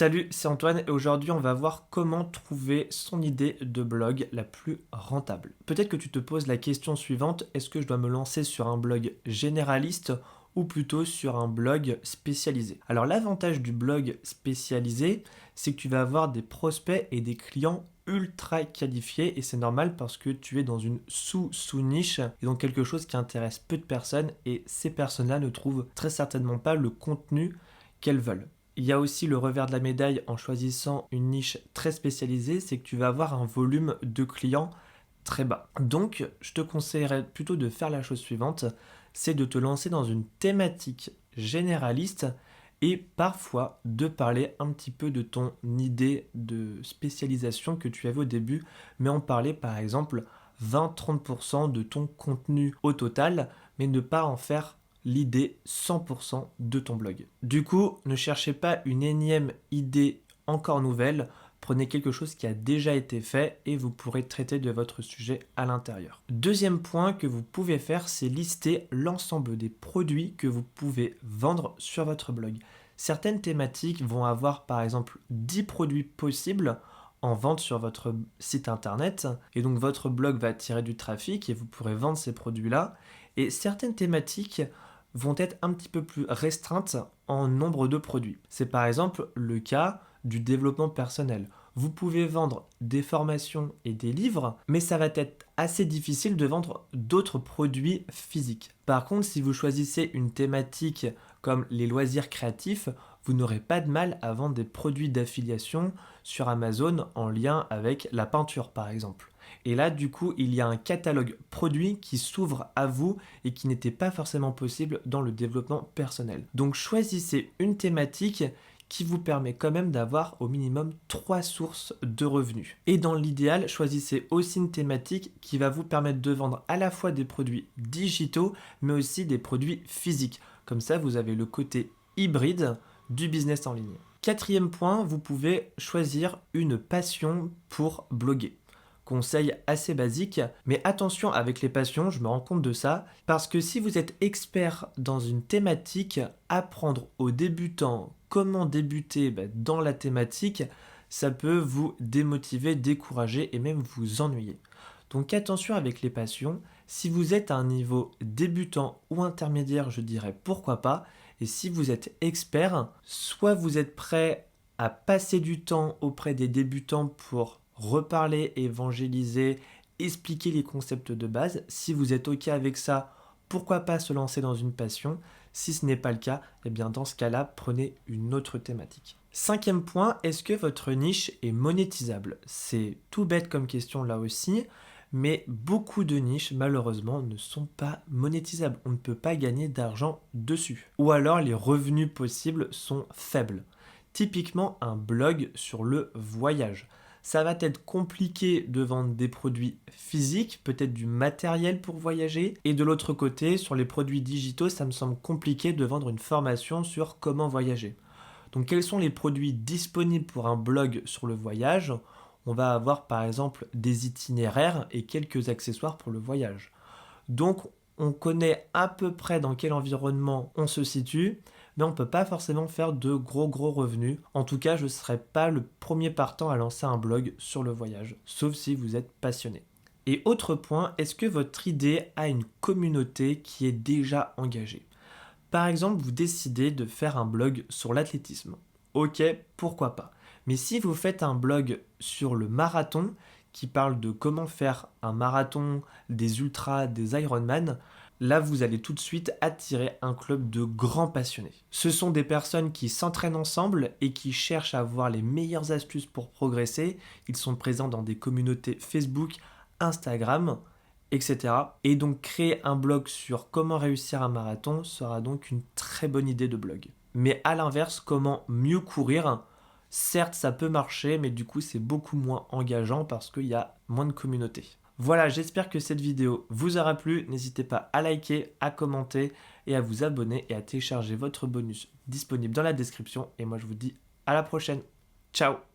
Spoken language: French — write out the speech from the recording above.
Salut, c'est Antoine et aujourd'hui on va voir comment trouver son idée de blog la plus rentable. Peut-être que tu te poses la question suivante, est-ce que je dois me lancer sur un blog généraliste ou plutôt sur un blog spécialisé? Alors l'avantage du blog spécialisé, c'est que tu vas avoir des prospects et des clients ultra qualifiés et c'est normal parce que tu es dans une sous-niche et donc quelque chose qui intéresse peu de personnes et ces personnes-là ne trouvent très certainement pas le contenu qu'elles veulent. Il y a aussi le revers de la médaille en choisissant une niche très spécialisée, c'est que tu vas avoir un volume de clients très bas. Donc, je te conseillerais plutôt de faire la chose suivante, c'est de te lancer dans une thématique généraliste et parfois de parler un petit peu de ton idée de spécialisation que tu avais au début, mais en parler par exemple 20-30% de ton contenu au total, mais ne pas en faire l'idée 100% de ton blog. Du coup, ne cherchez pas une énième idée encore nouvelle, prenez quelque chose qui a déjà été fait et vous pourrez traiter de votre sujet à l'intérieur. Deuxième point que vous pouvez faire, c'est lister l'ensemble des produits que vous pouvez vendre sur votre blog. Certaines thématiques vont avoir par exemple 10 produits possibles en vente sur votre site internet et donc votre blog va attirer du trafic et vous pourrez vendre ces produits-là. Et certaines thématiques vont être un petit peu plus restreintes en nombre de produits. C'est par exemple le cas du développement personnel. Vous pouvez vendre des formations et des livres, mais ça va être assez difficile de vendre d'autres produits physiques. Par contre, si vous choisissez une thématique comme les loisirs créatifs, vous n'aurez pas de mal à vendre des produits d'affiliation sur Amazon en lien avec la peinture par exemple. Et là, du coup, il y a un catalogue produit qui s'ouvre à vous et qui n'était pas forcément possible dans le développement personnel. Donc choisissez une thématique qui vous permet quand même d'avoir au minimum 3 sources de revenus. Et dans l'idéal, choisissez aussi une thématique qui va vous permettre de vendre à la fois des produits digitaux, mais aussi des produits physiques. Comme ça, vous avez le côté hybride du business en ligne. Quatrième point, vous pouvez choisir une passion pour bloguer. Conseil assez basique, mais attention avec les passions, je me rends compte de ça, parce que si vous êtes expert dans une thématique, apprendre aux débutants comment débuter dans la thématique, ça peut vous démotiver, décourager et même vous ennuyer. Donc attention avec les passions, si vous êtes à un niveau débutant ou intermédiaire, je dirais pourquoi pas, et si vous êtes expert, soit vous êtes prêt à passer du temps auprès des débutants pour reparler, évangéliser, expliquer les concepts de base. Si vous êtes OK avec ça, pourquoi pas se lancer dans une passion? Si ce n'est pas le cas, eh bien dans ce cas-là, prenez une autre thématique. Cinquième point, est-ce que votre niche est monétisable? C'est tout bête comme question là aussi, mais beaucoup de niches malheureusement ne sont pas monétisables. On ne peut pas gagner d'argent dessus. Ou alors les revenus possibles sont faibles. Typiquement un blog sur le voyage. Ça va être compliqué de vendre des produits physiques, peut-être du matériel pour voyager. Et de l'autre côté, sur les produits digitaux, ça me semble compliqué de vendre une formation sur comment voyager. Donc quels sont les produits disponibles pour un blog sur le voyage? On va avoir par exemple des itinéraires et quelques accessoires pour le voyage. Donc on connaît à peu près dans quel environnement on se situe, mais on ne peut pas forcément faire de gros revenus. En tout cas, je ne serai pas le premier partant à lancer un blog sur le voyage, sauf si vous êtes passionné. Et autre point, est-ce que votre idée a une communauté qui est déjà engagée? Par exemple, vous décidez de faire un blog sur l'athlétisme. Ok, pourquoi pas. Mais si vous faites un blog sur le marathon, qui parle de comment faire un marathon, des ultras, des Ironman, là vous allez tout de suite attirer un club de grands passionnés. Ce sont des personnes qui s'entraînent ensemble et qui cherchent à avoir les meilleures astuces pour progresser. Ils sont présents dans des communautés Facebook, Instagram, etc. Et donc créer un blog sur comment réussir un marathon sera donc une très bonne idée de blog. Mais à l'inverse, comment mieux courir? Certes, ça peut marcher, mais du coup, c'est beaucoup moins engageant parce qu'il y a moins de communauté. Voilà, j'espère que cette vidéo vous aura plu. N'hésitez pas à liker, à commenter et à vous abonner et à télécharger votre bonus disponible dans la description. Et moi, je vous dis à la prochaine. Ciao!